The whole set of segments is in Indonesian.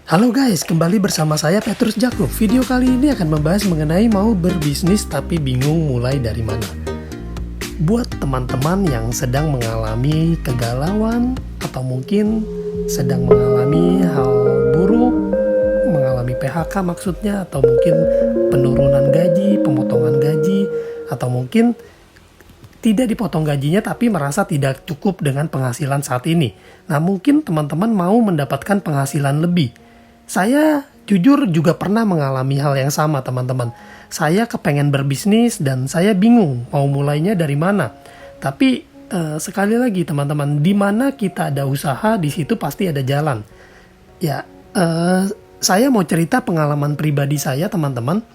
Halo guys, kembali bersama saya Petrus Jakub. Video kali ini akan membahas mengenai mau berbisnis tapi bingung mulai dari mana. Buat teman-teman yang sedang mengalami kegalauan atau mungkin sedang mengalami hal buruk, mengalami PHK maksudnya, atau mungkin penurunan gaji, pemotongan gaji, atau mungkin tidak dipotong gajinya tapi merasa tidak cukup dengan penghasilan saat ini. Nah, mungkin teman-teman mau mendapatkan penghasilan lebih. Saya jujur juga pernah mengalami hal yang sama, teman-teman. Saya kepengen berbisnis dan saya bingung mau mulainya dari mana. Tapi sekali lagi teman-teman, di mana kita ada usaha, di situ pasti ada jalan. Ya, saya mau cerita pengalaman pribadi saya, teman-teman.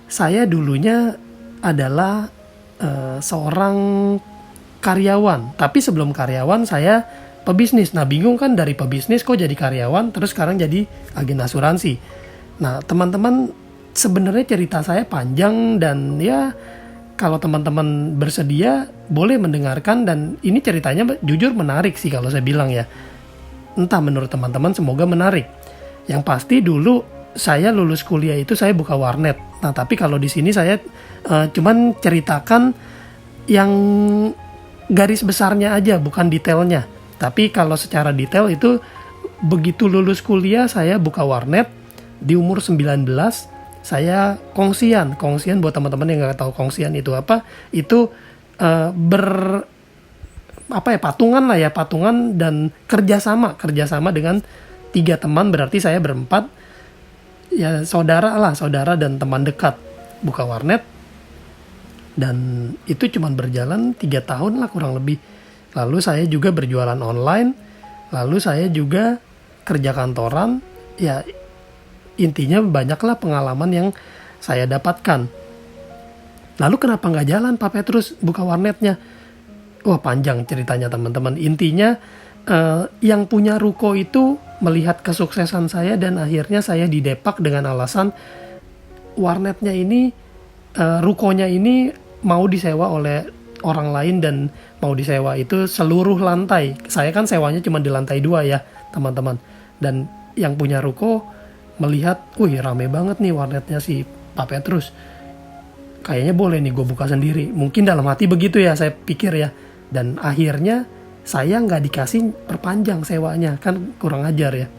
Saya dulunya adalah seorang karyawan, tapi sebelum karyawan saya pebisnis. Nah, bingung kan, dari pebisnis kok jadi karyawan, terus sekarang jadi agen asuransi. Nah, teman-teman, sebenarnya cerita saya panjang dan ya kalau teman-teman bersedia boleh mendengarkan, dan ini ceritanya jujur menarik sih kalau saya bilang ya. Entah menurut teman-teman, semoga menarik. Yang pasti dulu saya lulus kuliah itu saya buka warnet. Nah, tapi kalau di sini saya cuman ceritakan yang garis besarnya aja, bukan detailnya. Tapi kalau secara detail itu begitu lulus kuliah saya buka warnet di umur 19. Saya kongsian buat teman-teman yang nggak tahu kongsian itu apa. Itu patungan dan kerjasama dengan 3 teman, berarti saya berempat. Ya saudara dan teman dekat buka warnet, dan itu cuma berjalan 3 tahun lah kurang lebih. Lalu saya juga berjualan online, lalu saya juga kerja kantoran. Ya intinya banyaklah pengalaman yang saya dapatkan. Lalu kenapa nggak jalan Pak Petrus buka warnetnya? Wah, panjang ceritanya teman-teman. Intinya yang punya ruko itu melihat kesuksesan saya dan akhirnya saya didepak dengan alasan warnetnya ini, rukonya ini mau disewa oleh orang lain dan mau disewa itu seluruh lantai. Saya kan sewanya cuma di lantai 2 ya teman-teman. Dan yang punya ruko melihat, wih rame banget nih warnetnya si Pak Petrus. Kayaknya boleh nih gue buka sendiri. Mungkin dalam hati begitu ya, saya pikir ya. Dan akhirnya saya nggak dikasih perpanjang sewanya, kan kurang ajar ya.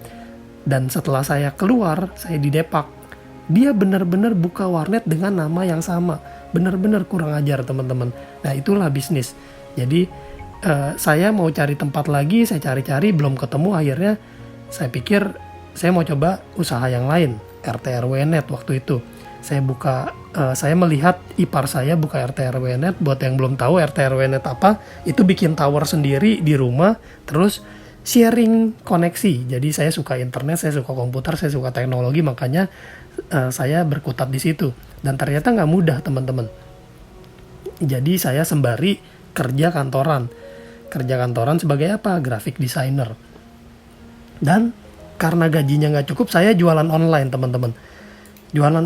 Dan setelah saya keluar, saya didepak. Dia benar-benar buka warnet dengan nama yang sama. Benar-benar kurang ajar teman-teman. Nah, itulah bisnis. Jadi saya mau cari tempat lagi, saya cari-cari belum ketemu. Akhirnya saya pikir saya mau coba usaha yang lain, RT RW Net waktu itu. Saya melihat ipar saya buka RT RW Net. Buat yang belum tahu RT RW Net apa, itu bikin tower sendiri di rumah, terus sharing koneksi. Jadi saya suka internet, saya suka komputer, saya suka teknologi, makanya saya berkutat di situ. Dan ternyata nggak mudah teman-teman. Jadi saya sembari kerja kantoran sebagai apa? Graphic designer. Dan karena gajinya nggak cukup, saya jualan online teman-teman. Jualan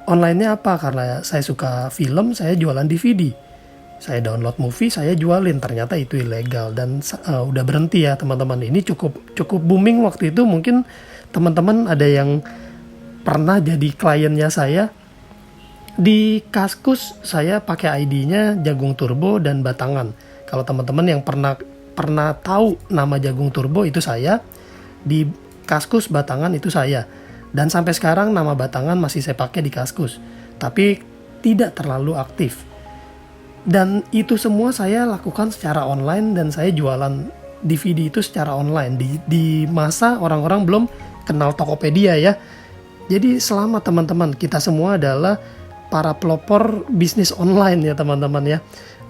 online-nya apa? Karena saya suka film, saya jualan DVD. Saya download movie, saya jualin. Ternyata itu ilegal dan udah berhenti ya teman-teman. Ini cukup booming waktu itu. Mungkin teman-teman ada yang pernah jadi kliennya saya. Di Kaskus saya pakai ID-nya Jagung Turbo dan Batangan. Kalau teman-teman yang pernah tahu nama Jagung Turbo itu saya. Di Kaskus Batangan itu saya. Dan sampai sekarang nama Batangan masih saya pakai di Kaskus. Tapi tidak terlalu aktif. Dan itu semua saya lakukan secara online dan saya jualan DVD itu secara online. Di masa orang-orang belum kenal Tokopedia ya. Jadi selama teman-teman, kita semua adalah para pelopor bisnis online ya teman-teman ya.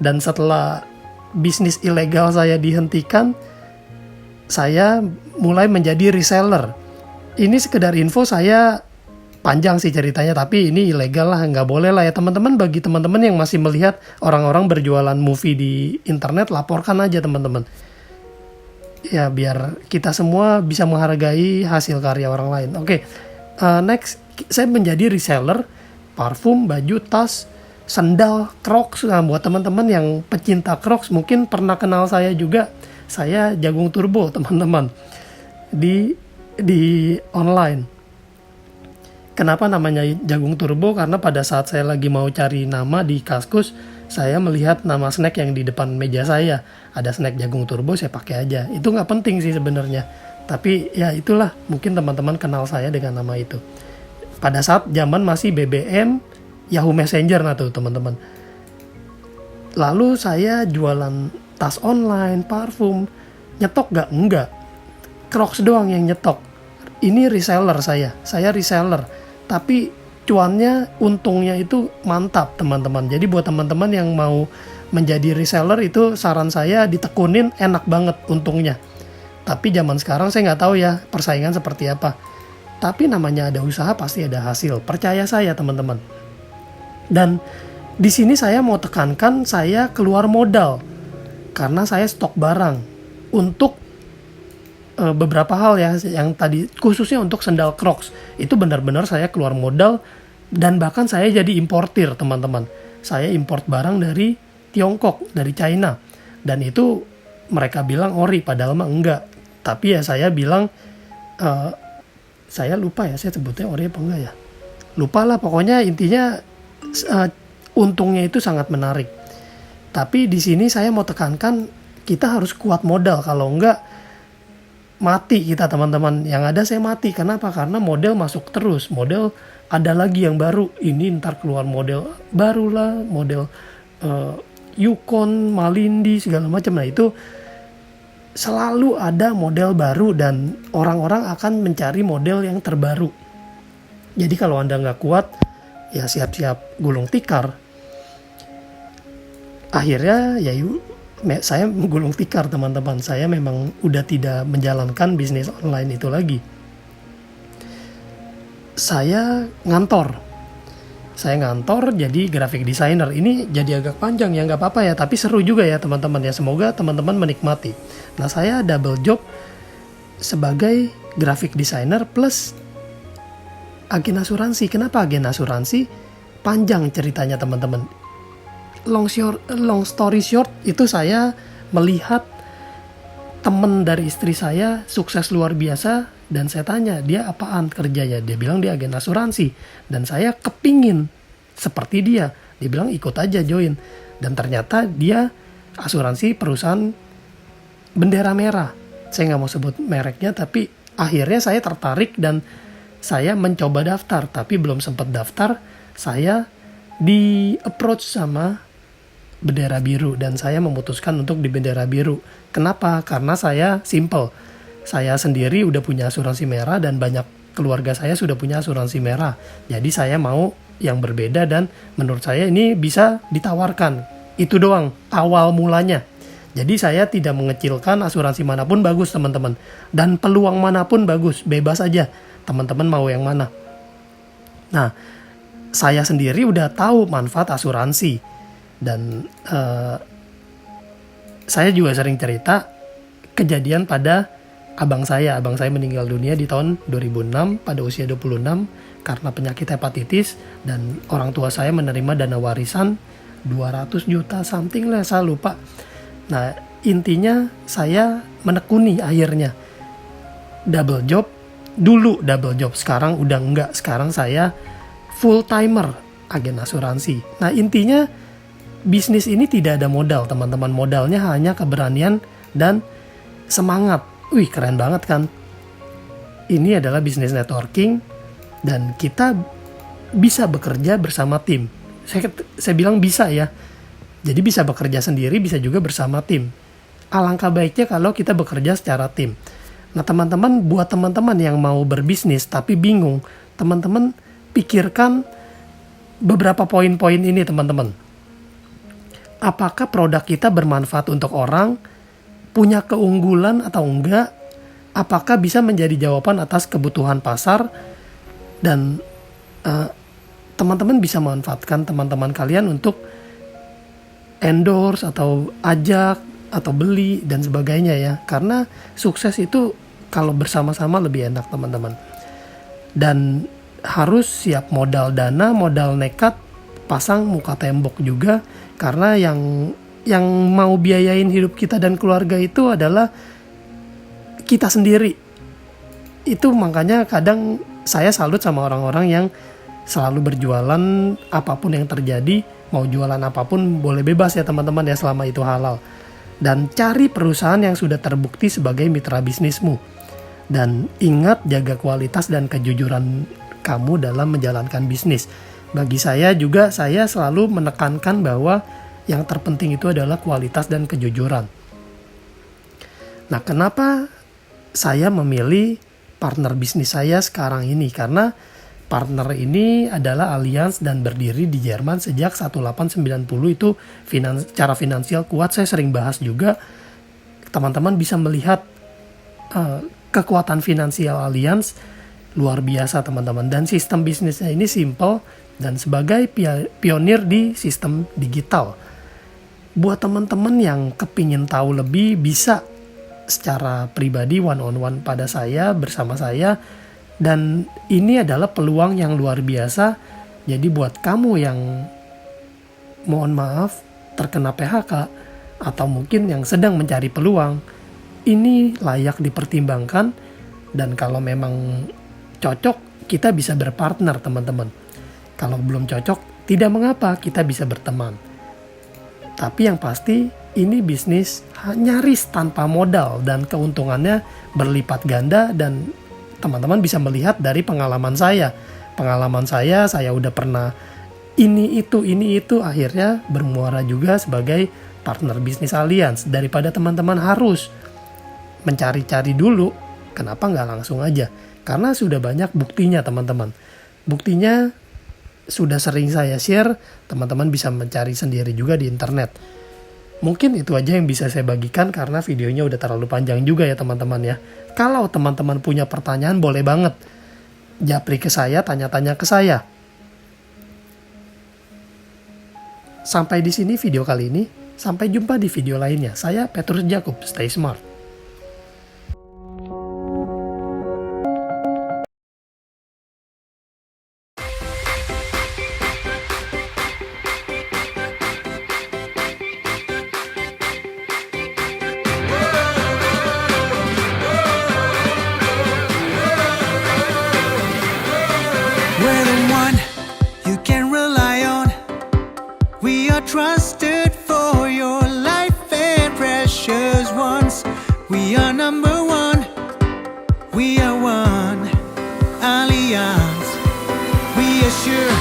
Dan setelah bisnis ilegal saya dihentikan, saya mulai menjadi reseller. Ini sekedar info, saya panjang sih ceritanya, tapi ini ilegal lah, nggak boleh lah ya teman-teman. Bagi teman-teman yang masih melihat orang-orang berjualan movie di internet, laporkan aja teman-teman. Ya biar kita semua bisa menghargai hasil karya orang lain. Oke, next saya menjadi reseller parfum, baju, tas, sendal, Crocs. Nah, buat teman-teman yang pecinta Crocs mungkin pernah kenal saya juga. Saya Jagung Turbo teman-teman. Di di online. Kenapa namanya jagung turbo? Karena pada saat saya lagi mau cari nama di Kaskus, saya melihat nama snack yang di depan meja saya. Ada snack jagung turbo, saya pakai aja. Itu nggak penting sih sebenarnya. Tapi ya itulah, mungkin teman-teman kenal saya dengan nama itu. Pada saat zaman masih BBM, Yahoo Messenger nah tuh teman-teman. Lalu saya jualan tas online, parfum. Nyetok nggak? Enggak. Crocs doang yang nyetok. Ini reseller saya reseller. Tapi cuannya, untungnya itu mantap teman-teman. Jadi buat teman-teman yang mau menjadi reseller itu saran saya ditekunin, enak banget untungnya. Tapi zaman sekarang saya nggak tahu ya persaingan seperti apa. Tapi namanya ada usaha pasti ada hasil. Percaya saya teman-teman. Dan di sini saya mau tekankan saya keluar modal. Karena saya stok barang untuk beberapa hal ya, yang tadi khususnya untuk sendal Crocs itu benar-benar saya keluar modal, dan bahkan saya jadi importir teman-teman. Saya import barang dari Tiongkok, dari China, dan itu mereka bilang ori, padahal mah enggak. Tapi ya saya bilang saya lupa ya saya sebutnya ori apa enggak ya, lupa lah pokoknya. Intinya untungnya itu sangat menarik. Tapi di sini saya mau tekankan kita harus kuat modal, kalau enggak mati kita teman-teman. Yang ada saya mati. Kenapa? Karena model masuk terus. Model ada lagi yang baru. Ini ntar keluar model baru lah. Model Yukon, Malindi, segala macam. Nah itu selalu ada model baru dan orang-orang akan mencari model yang terbaru. Jadi kalau Anda nggak kuat, ya siap-siap gulung tikar. Akhirnya ya saya gulung tikar teman-teman. Saya memang udah tidak menjalankan bisnis online itu lagi. Saya ngantor jadi graphic designer. Ini jadi agak panjang ya, nggak apa-apa ya, tapi seru juga ya teman-teman ya. Semoga teman-teman menikmati. Nah saya double job sebagai graphic designer plus agen asuransi. Kenapa agen asuransi? Panjang ceritanya teman-teman. Long story short, itu saya melihat teman dari istri saya sukses luar biasa, dan saya tanya dia apaan kerjanya. Dia bilang dia agen asuransi, dan saya kepingin seperti dia. Dia bilang ikut aja join, dan ternyata dia asuransi perusahaan bendera merah. Saya nggak mau sebut mereknya, tapi akhirnya saya tertarik dan saya mencoba daftar, tapi belum sempat daftar. Saya di approach sama bendera biru, dan saya memutuskan untuk di bendera biru. Kenapa? Karena saya simple. Saya sendiri udah punya asuransi merah dan banyak keluarga saya sudah punya asuransi merah. Jadi saya mau yang berbeda dan menurut saya ini bisa ditawarkan. Itu doang awal mulanya. Jadi saya tidak mengecilkan, asuransi manapun bagus teman-teman. Dan peluang manapun bagus, bebas aja. Teman-teman mau yang mana. Nah, saya sendiri udah tahu manfaat asuransi. Dan saya juga sering cerita kejadian pada abang saya. Abang saya meninggal dunia di tahun 2006 pada usia 26 karena penyakit hepatitis, dan orang tua saya menerima dana warisan 200 juta something lah, saya lupa. Nah intinya saya menekuni akhirnya double job. Dulu double job, sekarang udah enggak. Sekarang saya full timer agen asuransi. Nah intinya bisnis ini tidak ada modal teman-teman. Modalnya hanya keberanian dan semangat. Wih keren banget kan. Ini adalah bisnis networking dan kita bisa bekerja bersama tim. Saya bilang bisa ya. Jadi bisa bekerja sendiri, bisa juga bersama tim. Alangkah baiknya kalau kita bekerja secara tim. Nah teman-teman, buat teman-teman yang mau berbisnis tapi bingung, teman-teman pikirkan beberapa poin-poin ini teman-teman. Apakah produk kita bermanfaat untuk orang, punya keunggulan atau enggak, apakah bisa menjadi jawaban atas kebutuhan pasar, dan teman-teman bisa manfaatkan teman-teman kalian untuk endorse atau ajak atau beli dan sebagainya ya. Karena sukses itu kalau bersama-sama lebih enak teman-teman. Dan harus siap modal dana, modal nekat, pasang muka tembok juga. Karena yang mau biayain hidup kita dan keluarga itu adalah kita sendiri. itu makanya kadang saya salut sama orang-orang yang selalu berjualan apapun yang terjadi, mau jualan apapun boleh bebas ya teman-teman ya, selama itu halal. Dan cari perusahaan yang sudah terbukti sebagai mitra bisnismu. Dan ingat jaga kualitas dan kejujuran kamu dalam menjalankan bisnis. Bagi saya juga, saya selalu menekankan bahwa yang terpenting itu adalah kualitas dan kejujuran. Nah, kenapa saya memilih partner bisnis saya sekarang ini? Karena partner ini adalah Allianz dan berdiri di Jerman sejak 1890. Itu secara finansial kuat. Saya sering bahas juga, teman-teman bisa melihat kekuatan finansial Allianz luar biasa teman-teman. Dan sistem bisnisnya ini simple dan sebagai pionir di sistem digital. Buat teman-teman yang kepingin tahu lebih, bisa secara pribadi one on one pada saya, bersama saya. Dan ini adalah peluang yang luar biasa. Jadi buat kamu yang mohon maaf terkena PHK atau mungkin yang sedang mencari peluang, ini layak dipertimbangkan. Dan kalau memang cocok, kita bisa berpartner teman-teman. Kalau belum cocok, tidak mengapa, kita bisa berteman. Tapi yang pasti ini bisnis nyaris tanpa modal dan keuntungannya berlipat ganda. Dan teman-teman bisa melihat dari pengalaman saya. Pengalaman saya udah pernah ini itu akhirnya bermuara juga sebagai partner bisnis Allianz. Daripada teman-teman harus mencari-cari dulu, kenapa nggak langsung aja? Karena sudah banyak buktinya teman-teman. Buktinya sudah sering saya share, teman-teman bisa mencari sendiri juga di internet. Mungkin itu aja yang bisa saya bagikan karena videonya udah terlalu panjang juga ya teman-teman ya. Kalau teman-teman punya pertanyaan boleh banget japri ke saya, tanya-tanya ke saya. Sampai di sini video kali ini. Sampai jumpa di video lainnya. Saya Petrus Jakub, stay smart. We're the one you can rely on. We are trusted for your life and precious ones. We are number one. We are one. Allianz. We assure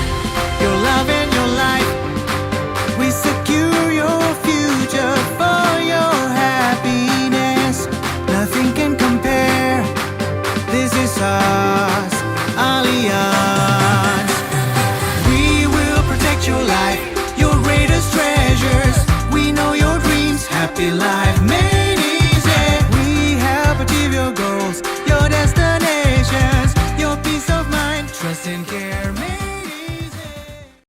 your love and your life. We secure your future for your happiness. Nothing can compare. This is us. Allianz. We will protect your life, your greatest treasures. We know your dreams, happy life made easy. We help achieve your goals.